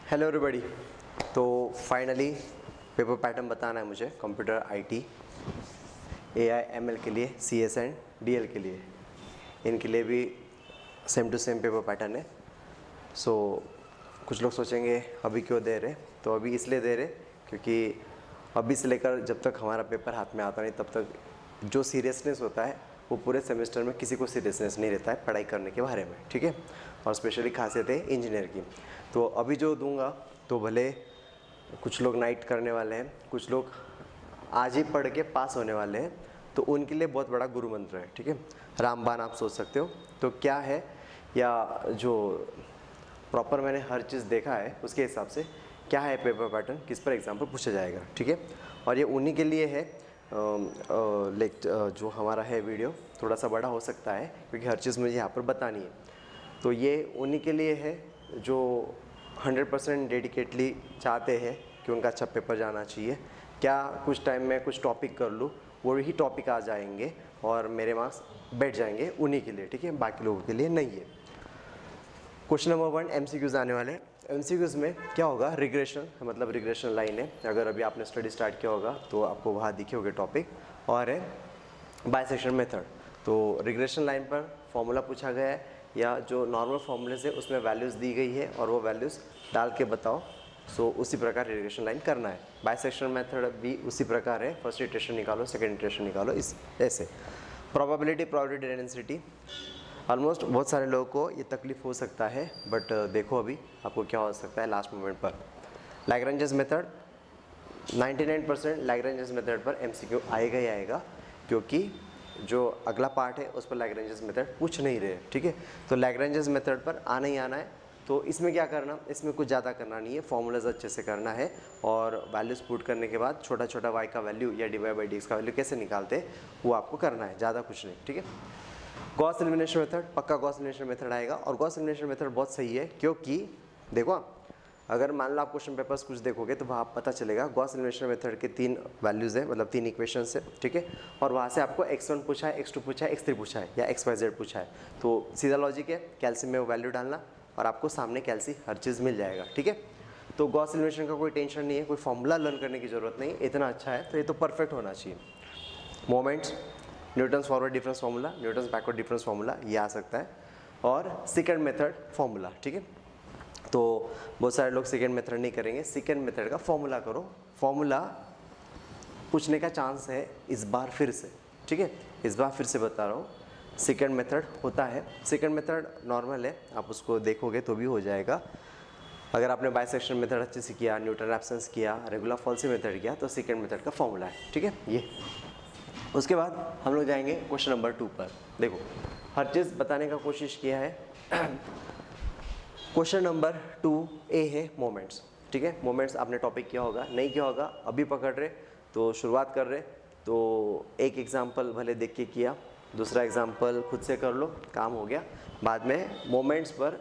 Hello everybody. तो finally paper pattern बताना है मुझे कंप्यूटर आईटी, एआई एमएल के लिए, सीएस एंड डीएल के लिए, इनके लिए भी same to same paper pattern है। सो कुछ लोग सोचेंगे अभी क्यों दे रहे, तो अभी इसलिए दे रहे क्योंकि अभी से लेकर जब तक हमारा पेपर हाथ में आता नहीं तब तक जो सीरियसनेस होता है वो पूरे सेमेस्टर में किसी को सीरियसनेस नहीं रहता है पढ़ाई करने के बारे में, ठीक है। और स्पेशली खासियत है इंजीनियर की। तो अभी जो दूंगा तो भले कुछ लोग नाइट करने वाले हैं, कुछ लोग आज ही पढ़ के पास होने वाले हैं, तो उनके लिए बहुत बड़ा गुरु मंत्र है, ठीक है। रामबाण आप सोच सकते हो। तो क्या है, या जो प्रॉपर मैंने हर चीज़ देखा है उसके हिसाब से क्या है पेपर पैटर्न, किस पर एग्जाम पर पूछा जाएगा, ठीक है। और ये उन्हीं के लिए है। जो हमारा है वीडियो थोड़ा सा बड़ा हो सकता है क्योंकि हर चीज़ मुझे यहाँ पर बतानी है। तो ये उन्हीं के लिए है जो 100% डेडिकेटली चाहते हैं कि उनका अच्छा पेपर जाना चाहिए। क्या कुछ टाइम में कुछ टॉपिक कर लूँ, वही टॉपिक आ जाएंगे और मेरे मार्क्स बैठ जाएंगे उन्हीं के लिए, ठीक है, बाकी लोगों के लिए नहीं है। क्वेश्चन नंबर 1 एमसीक्यूज आने वाले हैं। एमसीक्यूज में क्या होगा, रिग्रेशन, मतलब रिग्रेशन लाइन है। अगर अभी आपने स्टडी स्टार्ट किया होगा तो आपको वहाँ दिखे होंगे टॉपिक। और है बाइसेक्शन मेथड। तो रिग्रेशन लाइन पर फॉर्मूला पूछा गया है या जो नॉर्मल फॉर्मूले से उसमें वैल्यूज़ दी गई है और वो वैल्यूज़ डाल के बताओ। सो उसी प्रकार रिग्रेशन लाइन करना है। बाइसेक्शन मेथड भी उसी प्रकार है, फर्स्ट इटरेशन निकालो, सेकेंड इटरेशन निकालो, इस ऐसे। प्रोबेबिलिटी डेंसिटी, ऑलमोस्ट बहुत सारे लोगों को ये तकलीफ हो सकता है, बट देखो अभी आपको क्या हो सकता है लास्ट मोमेंट पर। लैग्रेंजेस मेथड, 99% लैग्रेंजेस मेथड पर एमसीक्यू आएगा ही आएगा, क्योंकि जो अगला पार्ट है उस पर लैग्रेंजेस मेथड पूछ नहीं रहे, ठीक है। तो लैग्रेंजेस मेथड पर आना ही आना है। तो इसमें क्या करना, इसमें कुछ ज़्यादा करना नहीं है, फॉर्मूलाज अच्छे से करना है और वैल्यूज पुट करने के बाद छोटा छोटा y का वैल्यू या dy बाई dx का वैल्यू कैसे निकालते हैं वो आपको करना है, ज़्यादा कुछ नहीं, ठीक है। गॉस एलिमिनेशन मेथड, पक्का गॉस एलिमिनेशन मेथड आएगा। और गॉस एलिमिनेशन मेथड बहुत सही है क्योंकि देखो, अगर मान लो आप क्वेश्चन पेपर्स कुछ देखोगे तो वहाँ पता चलेगा गॉस एलिमिनेशन मेथड के 3 वैल्यूज़ है, मतलब 3 इक्वेशंस है, ठीक है। और वहाँ से आपको x1 पूछा है, x2 पूछा है, x3 पूछा है या xyz पूछा है। तो सीधा लॉजिक है, कैल्सी में वो वैल्यू डालना और आपको सामने कैल्सी हर चीज़ मिल जाएगा, ठीक है। तो गॉस एलिमिनेशन का कोई टेंशन नहीं है, कोई फॉर्मूला लर्न करने की ज़रूरत नहीं, इतना अच्छा है तो ये तो परफेक्ट होना चाहिए। Moments, Newton's forward difference formula, Newton's backward difference formula, ये आ सकता है। और सेकंड मेथड फार्मूला, ठीक है। तो बहुत सारे लोग सेकंड मेथड नहीं करेंगे, सेकंड मेथड का फार्मूला करो। फार्मूला पूछने का चांस है इस बार फिर से, ठीक है। इस बार फिर से बता रहा हूँ, सेकंड मेथड होता है। सेकंड मेथड नॉर्मल है, आप उसको देखोगे तो भी हो जाएगा। अगर आपने बाइसेक्शन मेथड अच्छे से किया, न्यूटन एब्सेंस किया, रेगुलर फॉल्सी मेथड किया, तो सेकंड मेथड का फार्मूला है, ठीक है ये। उसके बाद हम लोग जाएंगे क्वेश्चन नंबर 2 पर। देखो हर चीज़ बताने का कोशिश किया है। क्वेश्चन नंबर 2A है मोमेंट्स, ठीक है। मोमेंट्स आपने टॉपिक किया होगा, नहीं किया होगा, अभी पकड़ रहे तो शुरुआत कर रहे तो एक एग्जाम्पल भले देख के किया, दूसरा एग्जाम्पल खुद से कर लो, काम हो गया। बाद में मोमेंट्स पर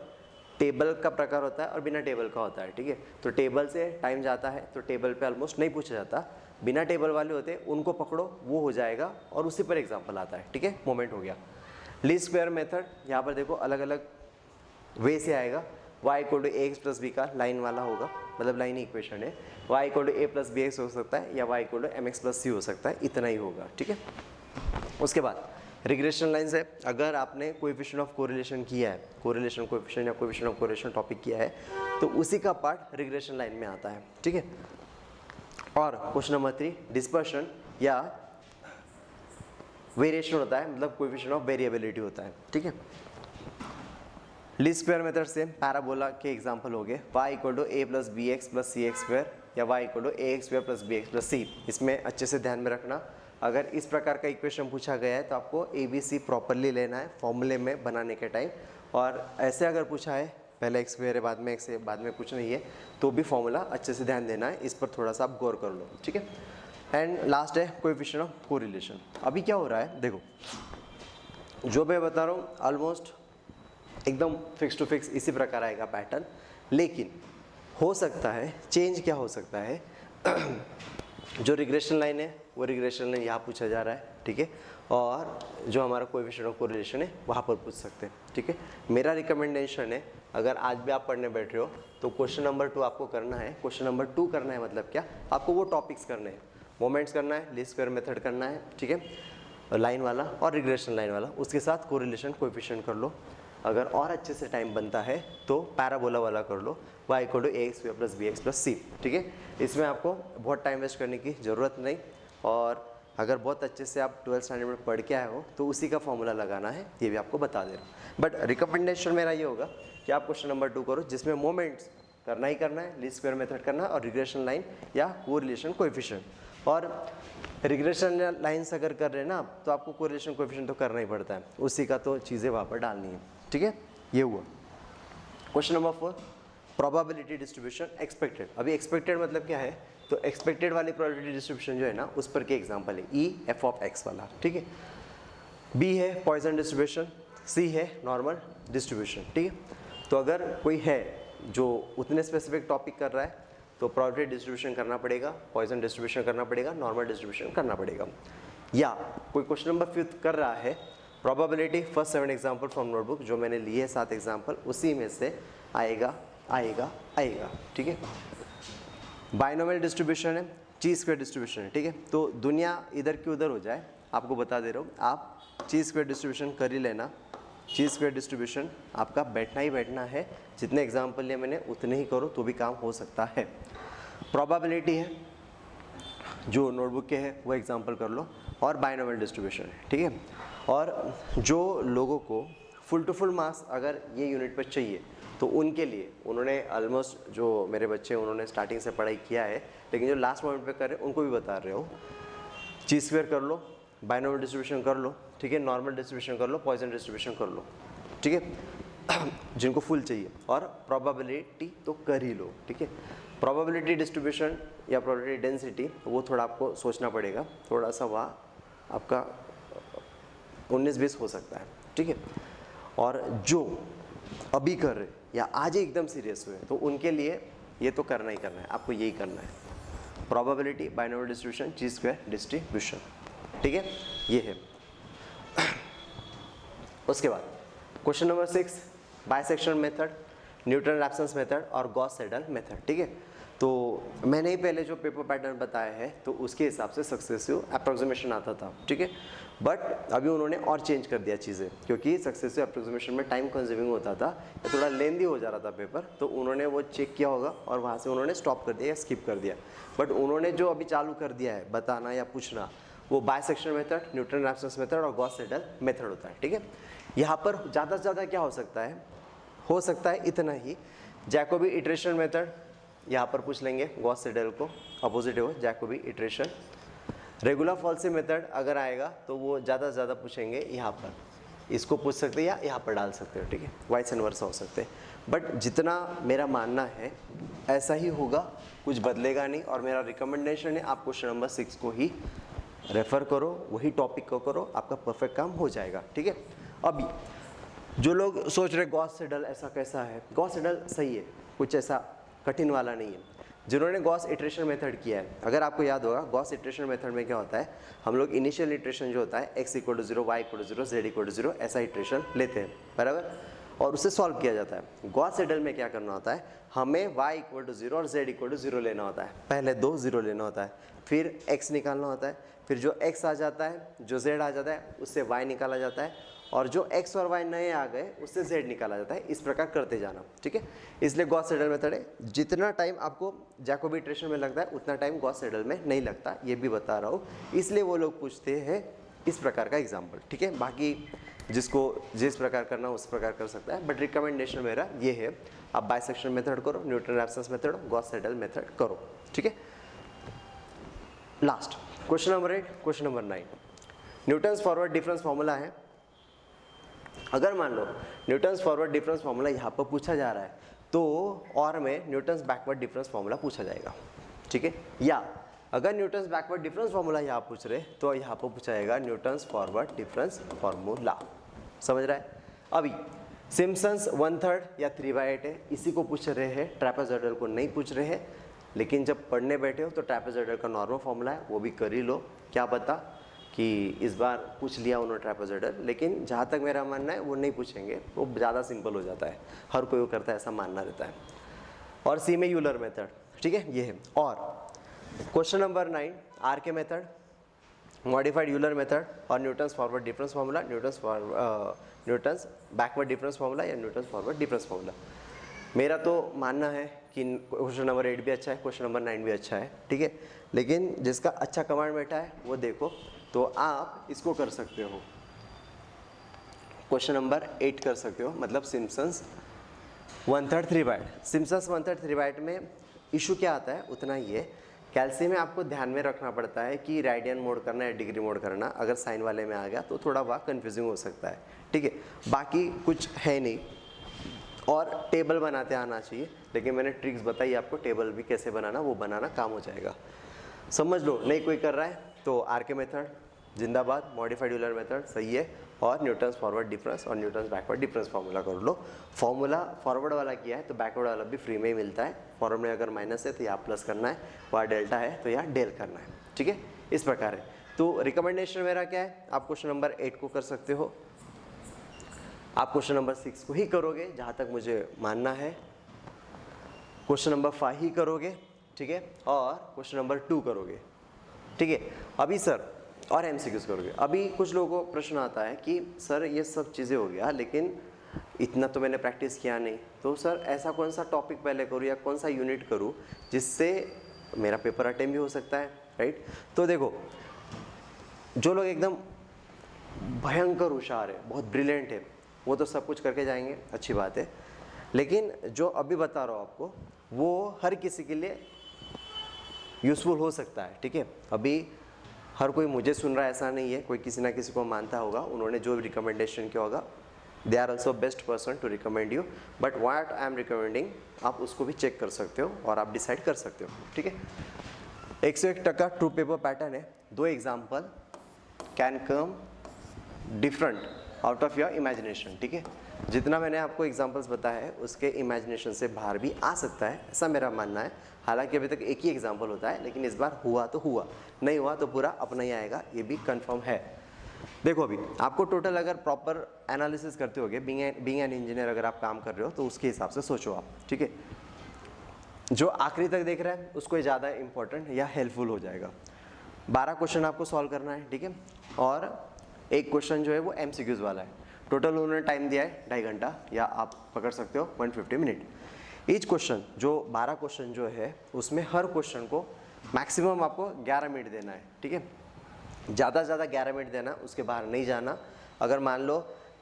टेबल का प्रकार होता है और बिना टेबल का होता है, ठीक है। तो टेबल से टाइम जाता है तो टेबल पे ऑलमोस्ट नहीं पूछा जाता, बिना टेबल वाले होते हैं उनको पकड़ो, वो हो जाएगा और उसी पर एग्जाम्पल आता है, ठीक है। मोमेंट हो गया। लीस्ट स्क्वायर मेथड, यहाँ पर देखो अलग अलग वे से आएगा। y equal to A X plus B का लाइन वाला होगा, मतलब लाइन इक्वेशन है। y equal to A plus B X हो सकता है या y equal to M X plus C हो सकता है, इतना ही होगा, ठीक है। उसके बाद रिग्रेशन लाइन्स है। अगर आपने कोएफिशिएंट ऑफ कोरिलेशन किया है, कोरिलेशन कोएफिशिएंट या कोएफिशिएंट ऑफ कोरिलेशन टॉपिक किया है, तो उसी का पार्ट रिग्रेशन लाइन में आता है, ठीक है। और क्वेश्चन नंबर 3 डिस्पर्शन या वेरिएशन होता है, मतलब कोएफिशिएंट ऑफ वेरिएबिलिटी होता है, ठीक है। लीस्ट स्क्वायर मेथड से पैराबोला के एग्जांपल हो गए, y equal to A plus B X plus C X square या y equal to A X square plus B X plus C. इसमें अच्छे से ध्यान में रखना, अगर इस प्रकार का इक्वेशन पूछा गया है तो आपको ABC प्रॉपरली लेना है फॉर्मूले में बनाने के टाइम। और ऐसे अगर पूछा है पहले एक्स स्क्वायर है बाद में एक्स है बाद में कुछ नहीं है, तो भी फॉर्मूला अच्छे से ध्यान देना है, इस पर थोड़ा सा आप गौर कर लो, ठीक है। एंड लास्ट है कोएफिशिएंट ऑफ कोरिलेशन। अभी क्या हो रहा है देखो, जो मैं बता रहा हूँ ऑलमोस्ट एकदम फिक्स टू फिक्स इसी प्रकार आएगा पैटर्न, लेकिन हो सकता है चेंज क्या हो सकता है। जो रिग्रेशन लाइन है वो रिग्रेशन लाइन यहाँ पूछा जा रहा है, ठीक है, और जो हमारा कोएफिशिएंट ऑफ कोरिलेशन है वहाँ पर पूछ सकते हैं, ठीक है। मेरा रिकमेंडेशन है, अगर आज भी आप पढ़ने बैठ रहे हो तो क्वेश्चन नंबर 2 आपको करना है। क्वेश्चन नंबर 2 करना है मतलब क्या, आपको वो टॉपिक्स करने हैं, मोमेंट्स करना है, लीस्ट स्क्वायर मेथड करना है, ठीक है, लाइन वाला और रिग्रेशन लाइन वाला, उसके साथ कोरिलेशन कोएफिशिएंट कर लो। अगर और अच्छे से टाइम बनता है तो पैराबोला वाला कर लो, y = ax² + bx + c, ठीक है। इसमें आपको बहुत टाइम वेस्ट करने की ज़रूरत नहीं, और अगर बहुत अच्छे से आप 12th स्टैंडर्ड में पढ़ के आए हो तो उसी का फॉर्मूला लगाना है, ये भी आपको बता दे रहा हूँ। बट रिकमेंडेशन मेरा ये होगा कि आप क्वेश्चन नंबर 2 करो, जिसमें मोमेंट्स करना ही करना है, लीस्ट स्क्वायर मेथड करना है और रिग्रेशन लाइन या कोरिलेशन कोएफिशिएंट। और रिग्रेशन लाइन्स अगर कर रहे हैं ना तो आपको कोरिलेशन कोएफिशिएंट तो करना ही पड़ता है, उसी का तो चीज़ें वहाँ पर डालनी है, ठीक है। ये हुआ question number 4, probability distribution expected. अभी एक्सपेक्टेड मतलब क्या है, तो एक्सपेक्टेड वाली प्रोबेबिलिटी डिस्ट्रीब्यूशन जो है ना उस पर के एग्जांपल है ई एफ ऑफ एक्स वाला, ठीक है। बी है पॉइसन डिस्ट्रीब्यूशन, सी है नॉर्मल डिस्ट्रीब्यूशन, ठीक है। तो अगर कोई है जो उतने स्पेसिफिक टॉपिक कर रहा है तो प्रोबेबिलिटी डिस्ट्रीब्यूशन करना पड़ेगा, पॉइसन डिस्ट्रीब्यूशन करना पड़ेगा, नॉर्मल डिस्ट्रीब्यूशन करना पड़ेगा। या कोई क्वेश्चन नंबर 5 कर रहा है probability, first 7 example from notebook जो मैंने लिए है 7 एग्जाम्पल, उसी में से आएगा आएगा आएगा, ठीक है। बाइनोमियल डिस्ट्रीब्यूशन है, ची स्क्वायर डिस्ट्रीब्यूशन है, ठीक है। तो दुनिया इधर की उधर हो जाए, आपको बता दे रहा हूँ, आप ची स्क्वायर डिस्ट्रीब्यूशन कर ही लेना। ची स्क्वायर डिस्ट्रीब्यूशन आपका बैठना ही बैठना है, जितने एग्जाम्पल लिए मैंने उतने ही करो तो भी काम हो सकता है। प्रोबेबिलिटी है जो नोटबुक के है वो एग्जाम्पल कर लो, और बाइनोमियल डिस्ट्रीब्यूशन है, ठीक है। और जो लोगों को फुल टू फुल मार्क्स अगर ये यूनिट पर चाहिए तो उनके लिए उन्होंने ऑलमोस्ट, जो मेरे बच्चे उन्होंने स्टार्टिंग से पढ़ाई किया है, लेकिन जो लास्ट मोमेंट पे कर रहे हैं उनको भी बता रहे हो, ची स्क्वायर कर लो, बाइनोमियल डिस्ट्रीब्यूशन कर लो, ठीक है, नॉर्मल डिस्ट्रीब्यूशन कर लो, पॉइसन डिस्ट्रीब्यूशन कर लो, ठीक है, जिनको फुल चाहिए, और प्रोबेबिलिटी तो कर ही लो, ठीक है। प्रोबेबिलिटी डिस्ट्रीब्यूशन या प्रोबेबिलिटी डेंसिटी वो थोड़ा आपको सोचना पड़ेगा, थोड़ा सा वहाँ आपका 19-20 हो सकता है, ठीक है। और जो अभी कर रहे या आज ही एकदम सीरियस हुए तो उनके लिए ये तो करना ही करना है, आपको यही करना है, प्रोबेबिलिटी, बाइनोमियल डिस्ट्रीब्यूशन, ची स्क्वायर डिस्ट्रीब्यूशन, ठीक है, ये है। उसके बाद question number 6, bisection method, Newton Raphson method और गॉस सेडल मेथड, ठीक है। तो मैंने ही पहले जो पेपर पैटर्न बताया है तो उसके हिसाब से सक्सेसिव अप्रोक्सीमेशन आता था, ठीक है। बट अभी उन्होंने और चेंज कर दिया चीज़ें, क्योंकि सक्सेसिव अप्रोक्सीमेशन में टाइम कंज्यूमिंग होता था, थोड़ा लेंदी हो जा रहा था पेपर, तो उन्होंने वो चेक किया होगा और वहाँ से उन्होंने स्टॉप कर दिया या स्किप कर दिया। बट उन्होंने जो अभी चालू कर दिया है बताना या पूछना, वो bisection method, Newton Raphson method और गॉस सेडल मेथड होता है, ठीक है। यहाँ पर ज़्यादा से ज़्यादा क्या हो सकता है इतना ही, जैकोबी इटरेशन मेथड यहाँ पर पूछ लेंगे, गॉस सेडल को अपोजिट हो Jacobi iteration. Regular falsies method अगर आएगा तो वो ज़्यादा से ज़्यादा पूछेंगे यहाँ पर, इसको पूछ सकते हैं या यहाँ पर डाल सकते हो, ठीक है, वाइस एंड वर्सा हो सकते हैं। बट जितना मेरा मानना है ऐसा ही होगा, कुछ बदलेगा नहीं, और मेरा रिकमेंडेशन है आप क्वेश्चन नंबर 6 को ही रेफ़र करो, वही टॉपिक को करो, आपका परफेक्ट काम हो जाएगा, ठीक है। अभी जो लोग सोच रहे गॉस सेडल ऐसा कैसा है, गॉस सेडल सही है, कुछ ऐसा कठिन वाला नहीं है। जिन्होंने गॉस इटरेशन मेथड किया है, अगर आपको याद होगा गॉस इटरेशन मेथड में क्या होता है, हम लोग इनिशियल इटरेशन जो होता है x = 0, y = 0, z = 0 ऐसा इटरेशन लेते हैं, बराबर, और उसे सॉल्व किया जाता है। गॉस सेडल में क्या करना होता है, हमें y = 0 और z = 0 लेना होता है, पहले 2 0 लेना होता है, फिर x निकालना होता है, फिर जो x आ जाता है, जो z आ जाता है उससे y निकाला जाता है, और जो x और y नए आ गए उससे z निकाला जाता है, इस प्रकार करते जाना, ठीक है। इसलिए गॉस सेडल मेथड है, जितना टाइम आपको जैकोबी इटरेशन में लगता है उतना टाइम गॉस सेडल में नहीं लगता, ये भी बता रहा हूँ, इसलिए वो लोग पूछते हैं इस प्रकार का एग्जाम्पल, ठीक है। बाकी जिसको जिस प्रकार करना उस प्रकार कर सकता है, बट रिकमेंडेशन मेरा ये है, आप बाइसेक्शन मेथड करो, Newton Raphson method, Gauss saddle method करो, ठीक है। Last question number 8, question number 9, Newton's forward difference formula है। अगर मान लो न्यूटन्स फॉरवर्ड डिफरेंस फॉर्मूला यहाँ पर पूछा जा रहा है तो और में न्यूटन्स बैकवर्ड डिफरेंस फॉर्मूला पूछा जाएगा, ठीक है। या अगर न्यूटन्स बैकवर्ड डिफरेंस फॉर्मूला यहाँ पूछ रहे तो यहाँ पर पूछा जाएगा न्यूटन्स फॉरवर्ड डिफरेंस फॉर्मूला, समझ रहा है। अभी सिम्पसन्स 1/3 या 3/8 है, इसी को पूछ रहे हैं, ट्रैपेजॉइडल को नहीं पूछ रहे हैं। लेकिन जब पढ़ने बैठे हो तो ट्रैपेजॉइडल का नॉर्मल फॉर्मूला है वो भी कर ही लो, क्या पता कि इस बार पूछ लिया उन्होंने ट्रापेजोइडल, लेकिन जहाँ तक मेरा मानना है वो नहीं पूछेंगे, वो ज़्यादा सिंपल हो जाता है, हर कोई वो करता है ऐसा मानना रहता है। और सी में यूलर मेथड, ठीक है, ये है। और क्वेश्चन नंबर 9 आर के मेथड, मॉडिफाइड यूलर मेथड और Newton's forward difference formula, Newton's backward difference formula या न्यूटन्स फॉरवर्ड डिफरेंस फार्मूला। मेरा तो मानना है कि क्वेश्चन नंबर 8 भी अच्छा है, क्वेश्चन नंबर 9 भी अच्छा है, ठीक है, लेकिन जिसका अच्छा कमांड बैठा है वो देखो, तो आप इसको कर सकते हो, क्वेश्चन नंबर 8 कर सकते हो, मतलब सिम्पसन्स 1/3 3 बाइट। सिम्पसन्स 1/3 3 बाइट में इशू क्या आता है उतना ही है, कैल्सी में आपको ध्यान में रखना पड़ता है कि राडियन मोड करना या डिग्री मोड करना, अगर साइन वाले में आ गया तो थोड़ा बहुत कन्फ्यूजिंग हो सकता है, ठीक है, बाकी कुछ है नहीं। और टेबल बनाते आना चाहिए, लेकिन मैंने ट्रिक्स बताई आपको, टेबल भी कैसे बनाना, वो बनाना काम हो जाएगा, समझ लो। नहीं कोई कर रहा है तो आर के मेथड जिंदाबाद, मॉडिफाइड यूलर मेथड सही है, और न्यूटन्स फॉरवर्ड डिफरेंस और न्यूटन्स बैकवर्ड डिफरेंस फार्मूला कर लो। फार्मूला फॉरवर्ड वाला किया है तो बैकवर्ड वाला भी फ्री में ही मिलता है, फॉरवर्ड में अगर माइनस है तो यहाँ प्लस करना है, वहाँ डेल्टा है तो यहाँ डेल करना है, ठीक है, इस प्रकार है। तो रिकमेंडेशन मेरा क्या है, आप क्वेश्चन नंबर 8 को कर सकते हो, आप क्वेश्चन नंबर 6 को ही करोगे जहाँ तक मुझे मानना है, क्वेश्चन नंबर 5 ही करोगे, ठीक है, और क्वेश्चन नंबर 2 करोगे, ठीक है। अभी सर और एमसीक्यूज करोगे। अभी कुछ लोगों को प्रश्न आता है कि सर ये सब चीज़ें हो गया, लेकिन इतना तो मैंने प्रैक्टिस किया नहीं, तो सर ऐसा कौन सा टॉपिक पहले करूँ या कौन सा यूनिट करूँ जिससे मेरा पेपर अटेम्प्ट भी हो सकता है, राइट। तो देखो, जो लोग एकदम भयंकर होशियार है, बहुत ब्रिलियंट है, वो तो सब कुछ करके जाएंगे, अच्छी बात है, लेकिन जो अभी बता रहा हूँ आपको वो हर किसी के लिए यूज़फुल हो सकता है, ठीक है। अभी हर कोई मुझे सुन रहा है ऐसा नहीं है, कोई किसी ना किसी को मानता होगा, उन्होंने जो भी रिकमेंडेशन किया होगा, they are also best person to recommend you, but what I am recommending आप उसको भी चेक कर सकते हो और आप डिसाइड कर सकते हो, ठीक है। 101% ट्रू पेपर पैटर्न है, 2 example can come different out of your imagination, ठीक है। जितना मैंने आपको एग्जांपल्स बताया है उसके इमेजिनेशन से बाहर भी आ सकता है, ऐसा मेरा मानना है। हालांकि अभी तक एक ही एग्जांपल होता है, लेकिन इस बार हुआ तो हुआ, नहीं हुआ तो पूरा अपना ही आएगा, ये भी कंफर्म है। देखो अभी आपको टोटल अगर प्रॉपर एनालिसिस करते होगे, बीइंग एन इंजीनियर अगर आप काम कर रहे हो तो उसके हिसाब से सोचो आप, ठीक है। जो आखिरी तक देख रहा है उसको ज़्यादा इंपॉर्टेंट या हेल्पफुल हो जाएगा। 12 क्वेश्चन आपको सॉल्व करना है, ठीक है, और एक क्वेश्चन जो है वो एमसीक्यूज वाला है। टोटल उन्होंने टाइम दिया है 2.5 घंटा, या आप पकड़ सकते हो 150 मिनट। ईच क्वेश्चन जो 12 क्वेश्चन जो है उसमें हर क्वेश्चन को मैक्सिमम आपको 11 मिनट देना है, ठीक है, ज़्यादा से ज़्यादा 11 मिनट देना, उसके बाहर नहीं जाना। अगर मान लो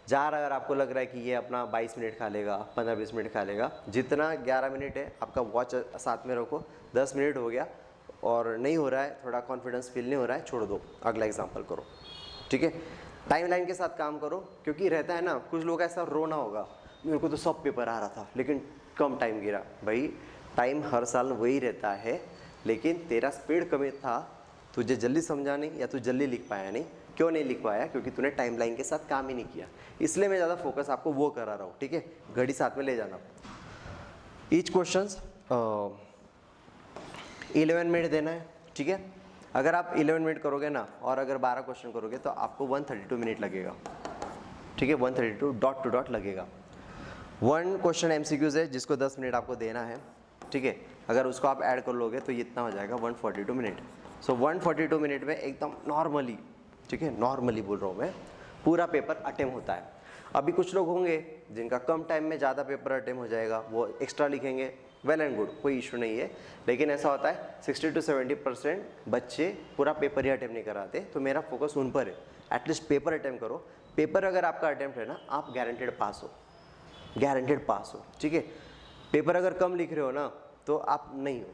अगर आपको लग रहा है कि ये अपना 22 मिनट खा लेगा, 15-20 मिनट खा लेगा, जितना 11 मिनट है आपका वॉच साथ में रखो, 10 मिनट हो गया और नहीं हो रहा है, थोड़ा कॉन्फिडेंस फील नहीं हो रहा है, छोड़ दो, अगला एग्जाम्पल करो, ठीक है। टाइमलाइन के साथ काम करो, क्योंकि रहता है ना कुछ लोग ऐसा रोना होगा, मेरे को तो सब पेपर आ रहा था लेकिन कम टाइम गिरा। भाई टाइम हर साल वही रहता है, लेकिन तेरा स्पीड कमी था, तुझे जल्दी समझा नहीं या तू जल्दी लिख पाया नहीं। क्यों नहीं लिख पाया? क्योंकि तूने टाइमलाइन के साथ काम ही नहीं किया, इसलिए मैं ज़्यादा फोकस आपको वो करा रहा हूँ, ठीक है। घड़ी साथ में ले जाना। ईच क्वेश्चन 11 मिनट देना है, ठीक है। अगर आप 11 मिनट करोगे ना, और अगर 12 क्वेश्चन करोगे तो आपको 132 मिनट लगेगा, ठीक है, 132 डॉट टू डॉट लगेगा। 1 क्वेश्चन एमसीक्यूज है जिसको 10 मिनट आपको देना है, ठीक है। अगर उसको आप ऐड कर लोगे तो ये इतना हो जाएगा 142 मिनट। सो 142 मिनट में एकदम नॉर्मली, ठीक है, नॉर्मली बोल रहा हूँ मैं, पूरा पेपर अटेम्प्ट होता है। अभी कुछ लोग होंगे जिनका कम टाइम में ज़्यादा पेपर अटेम्प्ट हो जाएगा, वो एक्स्ट्रा लिखेंगे, वेल एंड गुड, कोई इशू नहीं है। लेकिन ऐसा होता है 60 to 70% बच्चे पूरा पेपर ही अटेम्प्ट नहीं कराते, तो मेरा फोकस उन पर है। एटलीस्ट पेपर अटेम्प्ट करो। पेपर अगर आपका अटेम्प्ट है ना, आप गारंटेड पास हो, गारंटेड पास हो, ठीक है। पेपर अगर कम लिख रहे हो ना तो आप नहीं हो,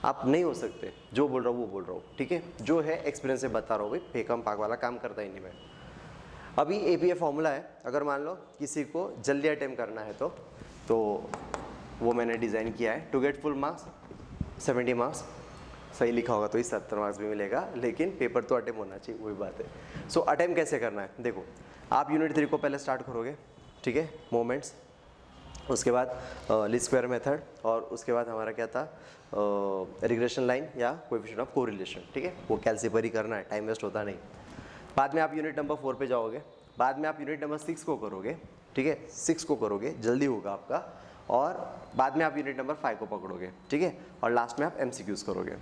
आप नहीं हो सकते। जो बोल रहा हूँ वो बोल रहा हूँ, ठीक है। जो है एक्सपीरियंस से बता रहा हूँ भाई, फेकम पाक वाला काम करता ही नहीं मैं। अभी एपीएफ फॉर्मूला है, अगर मान लो किसी को जल्दी अटेम्प्ट करना है तो वो मैंने डिज़ाइन किया है। To get full marks 70 marks, सही लिखा होगा तो ही 70 मार्क्स भी मिलेगा, लेकिन पेपर तो अटेम्प्ट होना चाहिए, वही बात है। सो अटेम्प्ट कैसे करना है, देखो आप यूनिट 3 को पहले स्टार्ट करोगे, ठीक है। मोमेंट्स उसके बाद लीस्ट स्क्वायर मेथड, और उसके बाद हमारा क्या था, रिग्रेशन लाइन या कोएफिशिएंट ऑफ कोरिलेशन, ठीक है। वो कैलसी पर ही करना है, टाइम वेस्ट होता नहीं। बाद में आप यूनिट नंबर 4 पे जाओगे, बाद में आप यूनिट नंबर 6 को करोगे, ठीक है, 6 को करोगे, जल्दी होगा आपका, और बाद में आप यूनिट नंबर 5 को पकड़ोगे, ठीक है, और लास्ट में आप MCQs करोगे।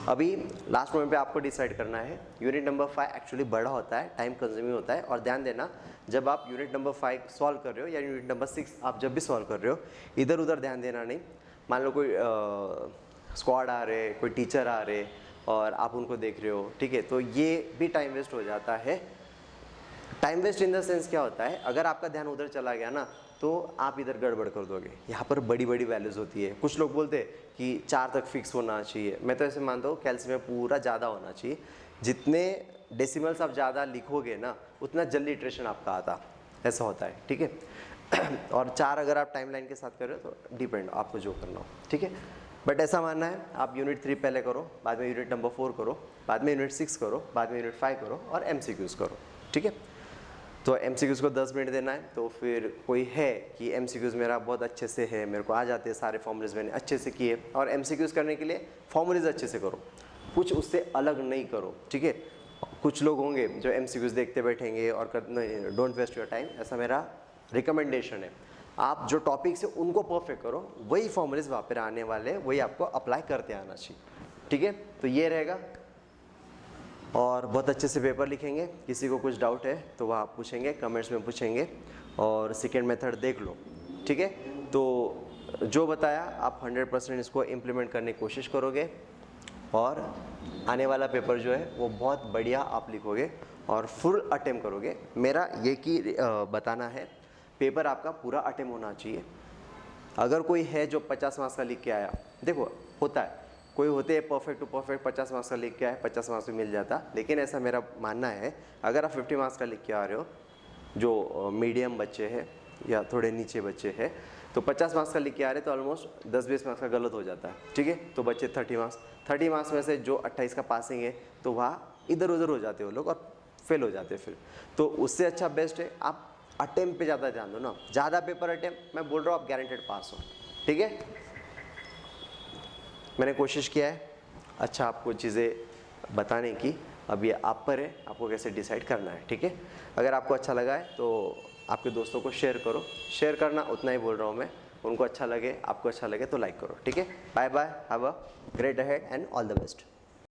अभी लास्ट मोमेंट पे आपको डिसाइड करना है। यूनिट नंबर 5 एक्चुअली बड़ा होता है, टाइम कंज्यूमिंग होता है, और ध्यान देना जब आप यूनिट नंबर 5 सॉल्व कर रहे हो या यूनिट नंबर 6 आप जब भी सॉल्व कर रहे हो, इधर उधर ध्यान देना नहीं। मान लो कोई स्क्वाड आ रहे, कोई टीचर आ रहे और आप उनको देख रहे हो, ठीक है, तो ये भी टाइम वेस्ट हो जाता है। Time waste in the sense क्या होता है, अगर आपका ध्यान उधर चला गया ना तो आप इधर गड़बड़ कर दोगे। यहाँ पर बड़ी बड़ी वैल्यूज़ होती है। कुछ लोग बोलते हैं कि 4 तक फिक्स होना चाहिए, मैं तो ऐसे मानता हूँ कैल्सी में पूरा ज़्यादा होना चाहिए। जितने डेसिमल्स आप ज़्यादा लिखोगे ना उतना जल्दी इटरेशन आपका आता, ऐसा होता है, ठीक है। और 4 अगर आप टाइम लाइन के साथ कर रहे हो तो डिपेंड आपको जो करना हो, ठीक है। बट ऐसा मानना है आप यूनिट 3 पहले करो, बाद में यूनिट नंबर 4 करो, बाद में यूनिट 6 करो, बाद में यूनिट 5 करो और MCQs करो, ठीक है। तो MCQs को 10 मिनट देना है। तो फिर कोई है कि MCQs मेरा बहुत अच्छे से है, मेरे को आ जाते हैं सारे फॉर्मूलेज मैंने अच्छे से किए, और MCQs करने के लिए फॉर्मूलेज अच्छे से करो, कुछ उससे अलग नहीं करो, ठीक है। कुछ लोग होंगे जो MCQs देखते बैठेंगे और डोंट वेस्ट योर टाइम, ऐसा मेरा रिकमेंडेशन है। आप जो टॉपिक्स है उनको परफेक्ट करो, वही फॉर्मूलेज वहाँ पर आने वाले वही आपको अप्लाई करते आना चाहिए, ठीक है। तो ये रहेगा, और बहुत अच्छे से पेपर लिखेंगे। किसी को कुछ डाउट है तो वह आप पूछेंगे, कमेंट्स में पूछेंगे, और सेकेंड मेथड देख लो, ठीक है। तो जो बताया आप 100% इसको इम्प्लीमेंट करने की कोशिश करोगे, और आने वाला पेपर जो है वो बहुत बढ़िया आप लिखोगे और फुल अटेम्प्ट करोगे। मेरा ये कि बताना है, पेपर आपका पूरा अटेम्प्ट होना चाहिए। अगर कोई है जो 50 मार्क्स का लिख के आया, देखो होता है, कोई होते हैं परफेक्ट टू परफेक्ट 50 मार्क्स का लिख के आए, 50 मार्क्स भी मिल जाता। लेकिन ऐसा मेरा मानना है, अगर आप 50 मार्क्स का लिख के आ रहे हो, जो मीडियम बच्चे हैं या थोड़े नीचे बच्चे हैं, तो 50 मार्क्स का लिख के आ रहे तो ऑलमोस्ट 10-20 मार्क्स का गलत हो जाता है, ठीक है। तो बच्चे 30 मार्क्स में से जो 28 का पासिंग है तो वहाँ इधर उधर हो जाते हो लोग और फेल हो जाते फिर। तो उससे अच्छा बेस्ट है आप अटेम्प्ट पे ज़्यादा ध्यान दो ना, ज़्यादा पेपर अटेम्प्ट, मैं बोल रहा हूँ आप गारंटेड पास हो, ठीक है। मैंने कोशिश किया है अच्छा आपको चीज़ें बताने की, अब ये आप पर है, आपको कैसे डिसाइड करना है, ठीक है। अगर आपको अच्छा लगा है तो आपके दोस्तों को शेयर करो, शेयर करना उतना ही बोल रहा हूँ मैं, उनको अच्छा लगे, आपको अच्छा लगे तो लाइक करो, ठीक है। Bye bye, have a great ahead and all the best.